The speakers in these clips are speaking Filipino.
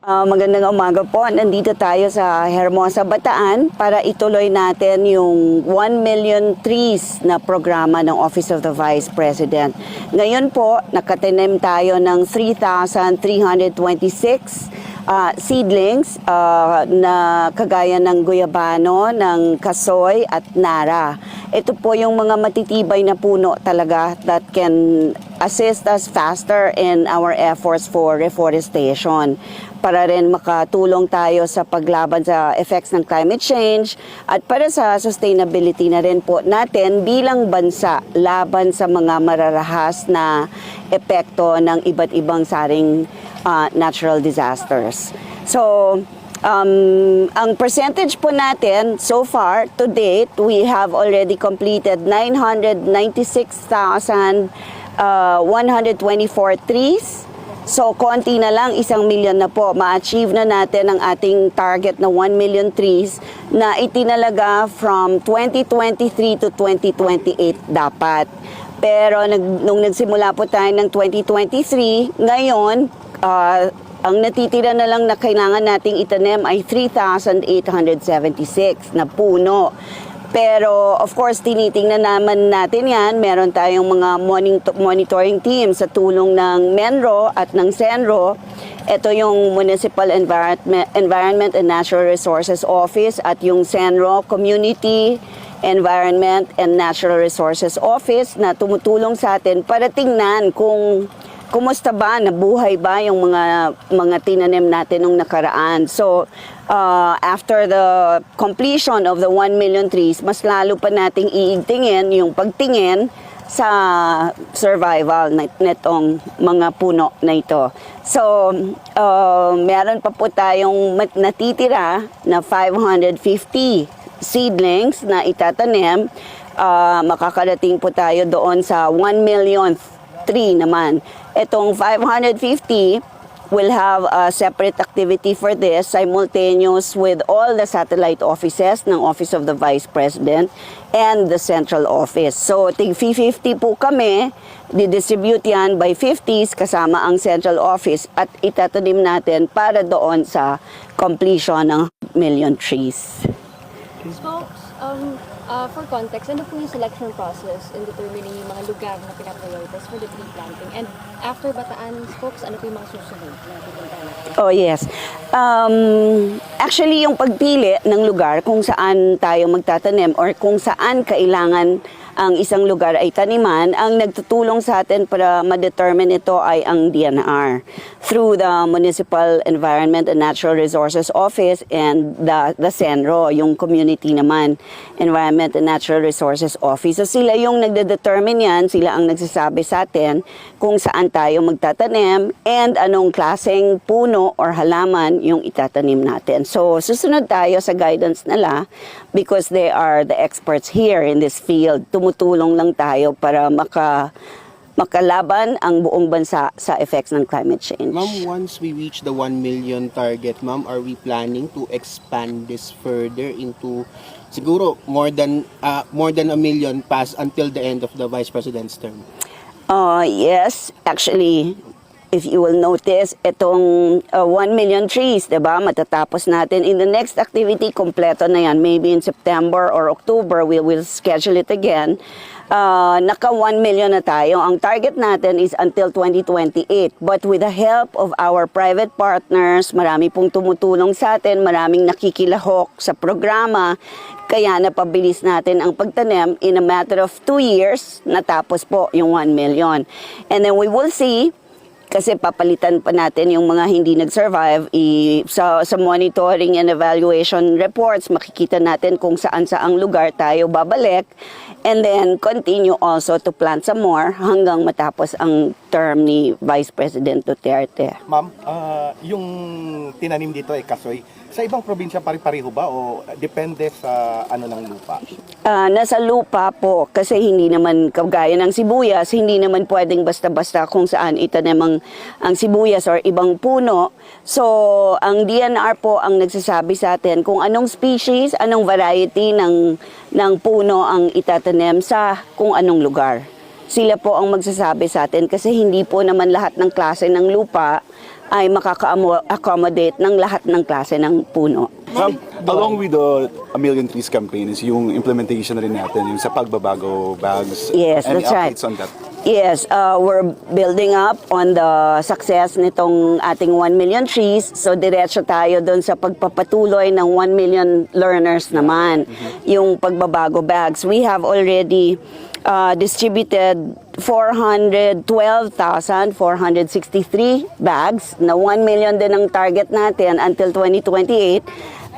Magandang umaga po. Nandito tayo sa Hermosa, Bataan para ituloy natin yung 1 million trees na programa ng Office of the Vice President. Ngayon po, nakatanim tayo ng 3,326 seedlings na kagaya ng guyabano, ng kasoy at nara. Ito po yung mga matitibay na puno talaga that can assist us faster in our efforts for reforestation para rin makatulong tayo sa paglaban sa effects ng climate change at para sa sustainability na rin po natin bilang bansa laban sa mga mararahas na epekto ng iba't ibang saring natural disasters. So, ang percentage po natin, so far, to date, we have already completed 996,124 trees. So, konti na lang, 1 million na po. Ma-achieve na natin ang ating target na 1 million trees na itinalaga from 2023 to 2028 dapat. Pero nung nagsimula po tayo ng 2023, ngayon, ang natitira na lang na kailangan nating itanim ay 3,876 na puno. Pero of course, tinitingnan naman natin yan. Meron tayong mga monitoring team sa tulong ng MENRO at ng SENRO. Ito yung Municipal Environment and Natural Resources Office at yung SENRO Community Environment and Natural Resources Office na tumutulong sa atin para tingnan kung kumusta ba, nabuhay ba yung mga tinanim natin nung nakaraan. So, after the completion of the 1 million trees, mas lalo pa nating iigtingin yung pagtingin sa survival nitong mga puno na ito. So, meron pa po tayong natitira na 550 seedlings na itatanim. Makakarating po tayo doon sa 1 millionth tree naman. Itong 550 will have a separate activity for this simultaneous with all the satellite offices ng Office of the Vice President and the central office. So, tig 50 po kami, didistribute yan by 50s kasama ang central office at itatanim natin para doon sa completion ng million trees. Folks, for context, ano po yung selection process in determining yung mga lugar na pinaprioritize for the tree planting? And after Bataan, folks, ano po yung mga susunod na pupuntahan natin? Oh, yes. Actually, yung pagpili ng lugar kung saan tayo magtatanim or kung saan kailangan ang isang lugar ay taniman, ang nagtutulong sa atin para ma-determine ito ay ang DNR through the Municipal Environment and Natural Resources Office and the SENRO, yung community naman, Environment and Natural Resources Office. So sila yung nagde-determine yan, sila ang nagsasabi sa atin kung saan tayo magtatanim and anong klaseng puno or halaman yung itatanim natin. So susunod tayo sa guidance nila because they are the experts here in this field. Tumutulong lang tayo para makalaban ang buong bansa sa effects ng climate change. Ma'am, once we reach the 1 million target, ma'am, are we planning to expand this further into siguro more than a million pass until the end of the Vice President's term? Yes, actually, if you will notice, itong 1 million trees, diba, matatapos natin. In the next activity, kompleto na yan. Maybe in September or October, we will schedule it again. Naka 1 million na tayo. Ang target natin is until 2028. But with the help of our private partners, marami pong tumutulong sa atin, maraming nakikilahok sa programa, kaya napabilis natin ang pagtanim in a matter of 2 years, natapos po yung 1 million. And then we will see, kasi papalitan pa natin yung mga hindi nag-survive. Sa monitoring and evaluation reports, makikita natin kung saan-saang lugar tayo babalik. And then continue also to plant some more hanggang matapos ang term ni Vice President Duterte. Ma'am, yung tinanim dito ay kasoy. Sa ibang probinsya pari-pareho ba o depende sa ano ng lupa? Nasa lupa po kasi hindi naman kagaya ng sibuyas, hindi naman pwedeng basta-basta kung saan itanim ang sibuyas or ibang puno. So, ang DNR po ang nagsasabi sa atin kung anong species, anong variety ng puno ang itatanim sa kung anong lugar. Sila po ang magsasabi sa atin kasi hindi po naman lahat ng klase ng lupa ay makaka-accommodate ng lahat ng klase ng puno. Ma'am, along with the A Million Trees campaign is yung implementation rin natin, yung sa pagbabago bags. Yes, Any that's right. updates on that? Yes, we're building up on the success nitong ating 1 million trees. So, diretso tayo doon sa pagpapatuloy ng 1 million learners naman. Yung pagbabago bags. We have already distributed 412,463 bags na 1 million din ang target natin until 2028.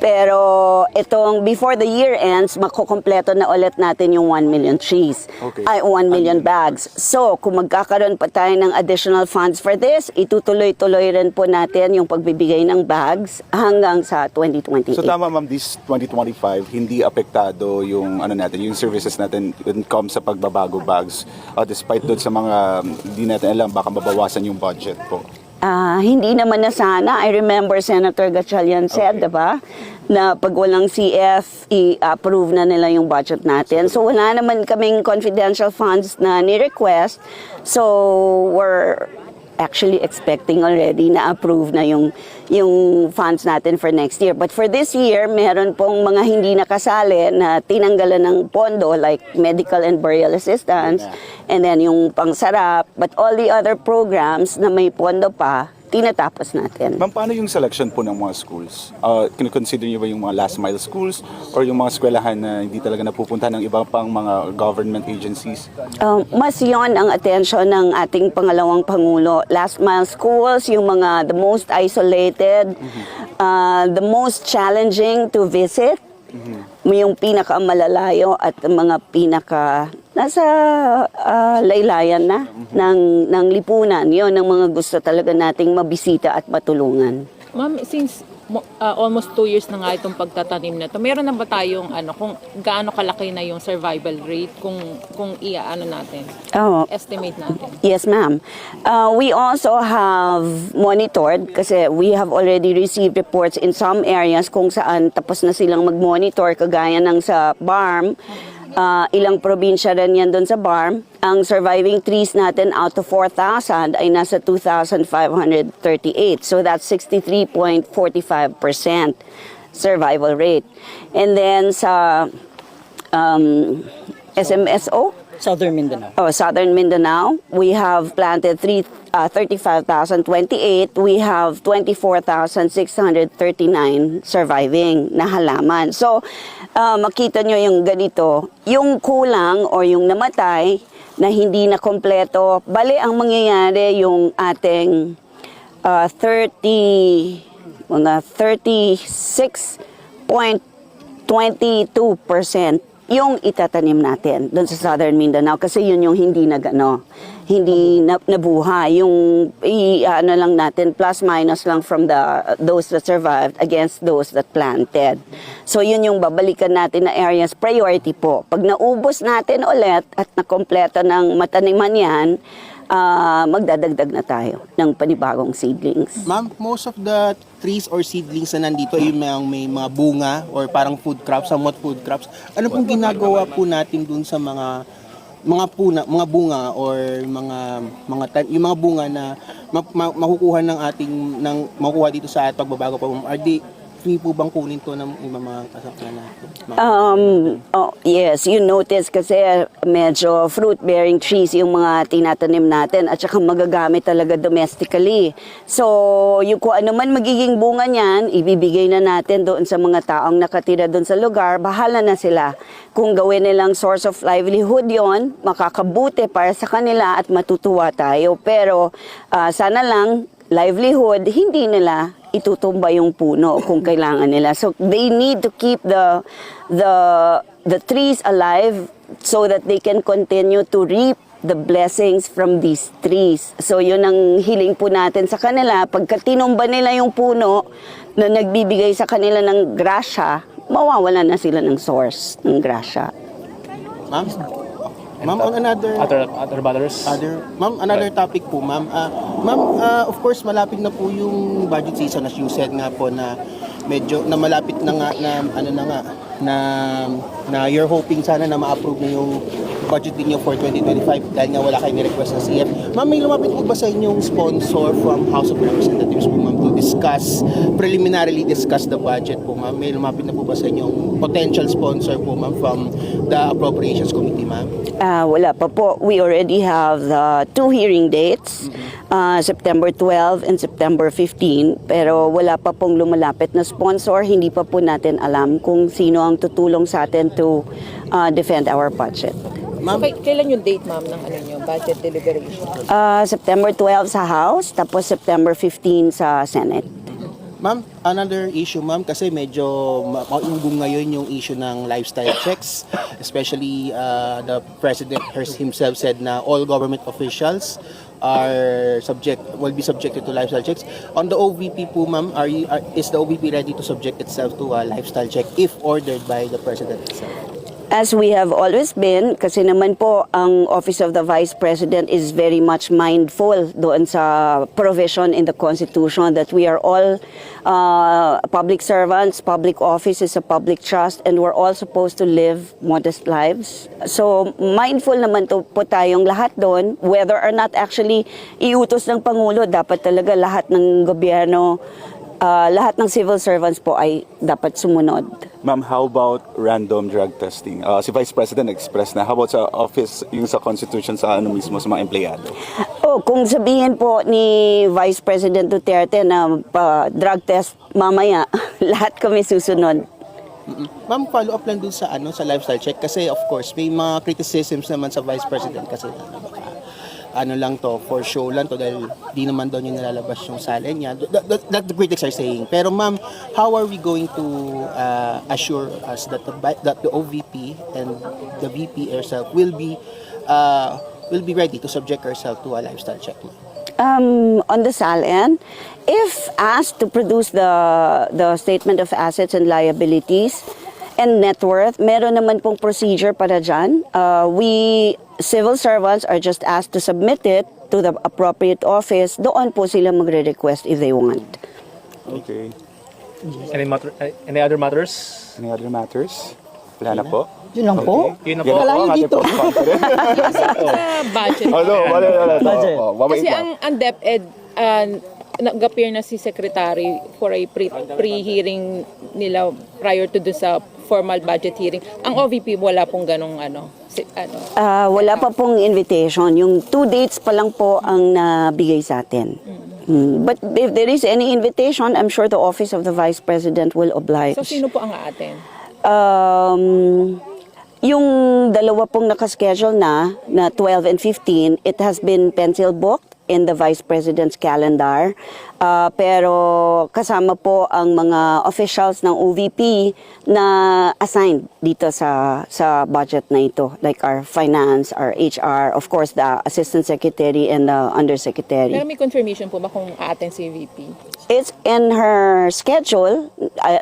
Pero itong before the year ends, makukompleto na ulit natin yung 1 million trees. Okay. Ay, 1 million bags. So, kung magkakaroon pa tayo ng additional funds for this, itutuloy-tuloy rin po natin yung pagbibigay ng bags hanggang sa 2028. So tama ma'am, this 2025, hindi apektado yung ano natin, yung services natin when it comes sa pagbabago bags, despite doon sa mga hindi natin alam, baka mabawasan yung budget po. Hindi naman na sana. I remember Senator Gatchalian said, diba, na pag walang CF, i-approve na nila yung budget natin. So wala naman kaming confidential funds na ni-request. So we're actually expecting already na approve na yung funds natin for next year. But for this year, meron pong mga hindi nakasali na tinanggalan ng pondo like medical and burial assistance and then yung pangsarap. But all the other programs na may pondo pa, tinatapos natin. Ma'am, paano yung selection po ng mga schools? Kino-consider niyo ba yung mga last mile schools or yung mga eskwelahan na hindi talaga napupuntahan ng iba pang mga government agencies? Mas yon ang atensyon ng ating pangalawang Pangulo. Last mile schools, yung mga the most isolated, the most challenging to visit, yung pinakamalalayo at mga nasa laylayan na ng lipunan. Yon ang mga gusto talaga nating mabisita at matulungan. Ma'am, since almost 2 years na nga itong pagtatanim na to, meron na ba tayong kung gaano kalaki na yung survival rate kung natin, Oh. estimate natin? Yes, ma'am. We also have monitored kasi we have already received reports in some areas kung saan tapos na silang mag-monitor kagaya ng sa BARM. Ilang probinsya rin yan doon sa BARM. Ang surviving trees natin out of 4,000 ay nasa 2,538. So that's 63.45% survival rate. And then sa SMSO, Southern Mindanao. Southern Mindanao, we have planted 35,028. We have 24,639 surviving na halaman. So, makita nyo yung ganito, yung kulang o yung namatay na hindi na kompleto, bali ang mangyayari yung ating 36.22% yung itatanim natin doon sa Southern Mindanao kasi yun yung hindi nabuhay, yung lang natin plus minus lang from those that survived against those that planted. So yun yung babalikan natin na areas priority po. Pag naubos natin ulit at nakompleto ng mataniman yan, magdadagdag na tayo ng panibagong seedlings. Ma'am, most of the trees or seedlings na nandito ay may mga bunga or parang food crops, somewhat food crops. Ano pong ginagawa po natin dun sa mga bunga or yung mga bunga na makukuha makukuha dito sa pagbabago pa, are they free po bang kunin to ng ibang mga kasakyan natin? Yes, you notice kasi medyo fruit-bearing trees yung mga tinatanim natin at saka magagamit talaga domestically. So, yung kung ano man magiging bunga niyan, ibibigay na natin doon sa mga taong nakatira doon sa lugar, bahala na sila. Kung gawin nilang source of livelihood yon, makakabuti para sa kanila at matutuwa tayo. Pero sana lang, livelihood, hindi nila itutumba yung puno kung kailangan nila. So they need to keep the trees alive so that they can continue to reap the blessings from these trees. So yun ang hiling po natin sa kanila. Pagka tinumba nila yung puno na nagbibigay sa kanila ng grasya, mawawala na sila ng source ng grasya. Ma'am, on another topic po, ma'am. Of course, malapit na po yung budget season as you said nga po na medyo na malapit na nga na you're hoping sana na ma-approve na yung budget niyo for 2025 dahil nga wala kayong request sa CF. Ma'am, may lumapit po ba sa inyong sponsor from House of Representatives po ma'am to preliminarily discuss the budget po ma'am? May lumapit na po ba sa inyong potential sponsor po ma'am from the Appropriations Committee ma'am? Wala pa po. We already have the 2 hearing dates, September 12 and September 15. Pero wala pa pong lumalapit na sponsor. Hindi pa po natin alam kung sino ang tutulong sa atin to defend our budget. So, kailan yung date, ma'am, ng budget deliberation? September 12 sa House, tapos September 15 sa Senate. Ma'am, another issue ma'am kasi medyo maugong ngayon yung issue ng lifestyle checks, especially the president himself said na all government officials will be subjected to lifestyle checks. On the OVP po ma'am, is the OVP ready to subject itself to a lifestyle check if ordered by the president itself? As we have always been, kasi naman po ang Office of the Vice President is very much mindful doon sa provision in the Constitution that we are all public servants, public office is a public trust, and we're all supposed to live modest lives. So mindful naman po tayong lahat doon, whether or not actually iutos ng Pangulo, dapat talaga lahat ng gobyerno, lahat ng civil servants po ay dapat sumunod. Ma'am, how about random drug testing? Si Vice President express na. How about sa office, yung sa Constitution sa mismo sa mga empleyado? Kung sabihin po ni Vice President Duterte na drug test mamaya, lahat kami susunod. Ma'am, follow up lang dun sa sa lifestyle check kasi of course may mga criticisms naman sa Vice President kasi lang to, for show lang to dahil di naman daw niya nalalabas yung salary niya. That the critics are saying. Pero ma'am, how are we going to assure us that the OVP and the VP herself will be ready to subject herself to a lifestyle check? On the SALN, if asked to produce the statement of assets and liabilities and net worth, meron naman pong procedure para dyan. We civil servants are just asked to submit it to the appropriate office. Doon po sila magre-request if they want. Okay. Any other matters? Any other matters? Wala na po? Yun lang po. Yun na po. Wala nyo dito. Sa budget. Wala. Budget. Kasi ang DepEd, nag-appear na si Secretary for a pre-hearing nila prior to do sa formal budget hearing. Ang OVP, wala pong ganong Wala pa pong invitation. Yung 2 dates pa lang po ang nabigay sa atin. But if there is any invitation, I'm sure the Office of the Vice President will oblige. So, sino po ang aaten? Yung dalawa pong nakaschedule na 12 and 15, it has been pencil booked in the Vice President's calendar. Pero kasama po ang mga officials ng OVP na assigned dito sa budget na ito. Like our finance, our HR, of course the Assistant Secretary and the Undersecretary. Pero may confirmation po ba kung aaten si VP? It's in her schedule.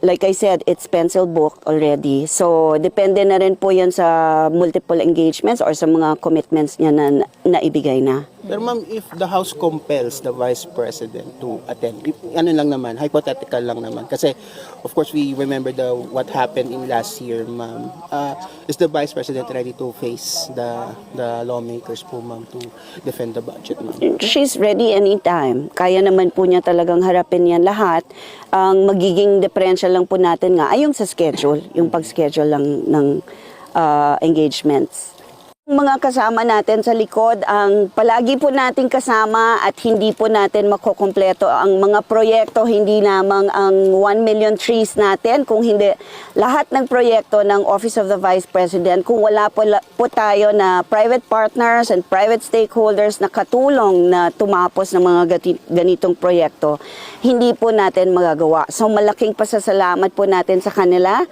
Like I said, it's pencil booked already. So, depende na rin po yan sa multiple engagements or sa mga commitments niya na naibigay na. Pero ma'am, if the House compels the Vice President to attend, lang naman, hypothetical lang naman. Kasi, of course, we remember what happened in last year, ma'am. Is the Vice President ready to face the lawmakers po, ma'am, to defend the budget, ma'am? She's ready anytime. Kaya naman po niya talagang harapin yan lahat. Ang magiging differential lang po natin nga ay yung sa schedule, yung pag-schedule lang ng engagements. Mga kasama natin sa likod, ang palagi po nating kasama at hindi po natin makukumpleto ang mga proyekto, hindi lamang ang 1 million trees natin, kung hindi lahat ng proyekto ng Office of the Vice President, kung wala po tayo na private partners and private stakeholders na katulong na tumapos ng mga ganitong proyekto, hindi po natin magagawa. So malaking pasasalamat po natin sa kanila.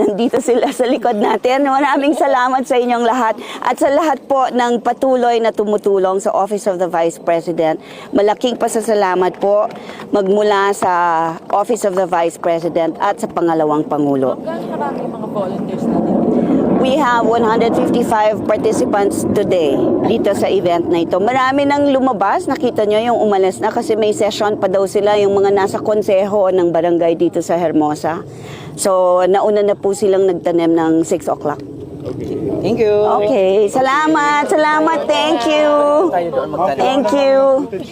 Nandito sila sa likod natin. Maraming salamat sa inyong lahat at sa lahat po ng patuloy na tumutulong sa Office of the Vice President. Malaking pasasalamat po magmula sa Office of the Vice President at sa pangalawang Pangulo. Gaano karami mga volunteers natin? We have 155 participants today dito sa event na ito. Marami nang lumabas, nakita nyo yung umalis na kasi may session pa daw sila yung mga nasa konseho ng barangay dito sa Hermosa. So nauna na po silang nagtanim ng 6 o'clock. Okay. Thank you. Okay, salamat, thank you. Tayo doon magtanong. Thank you.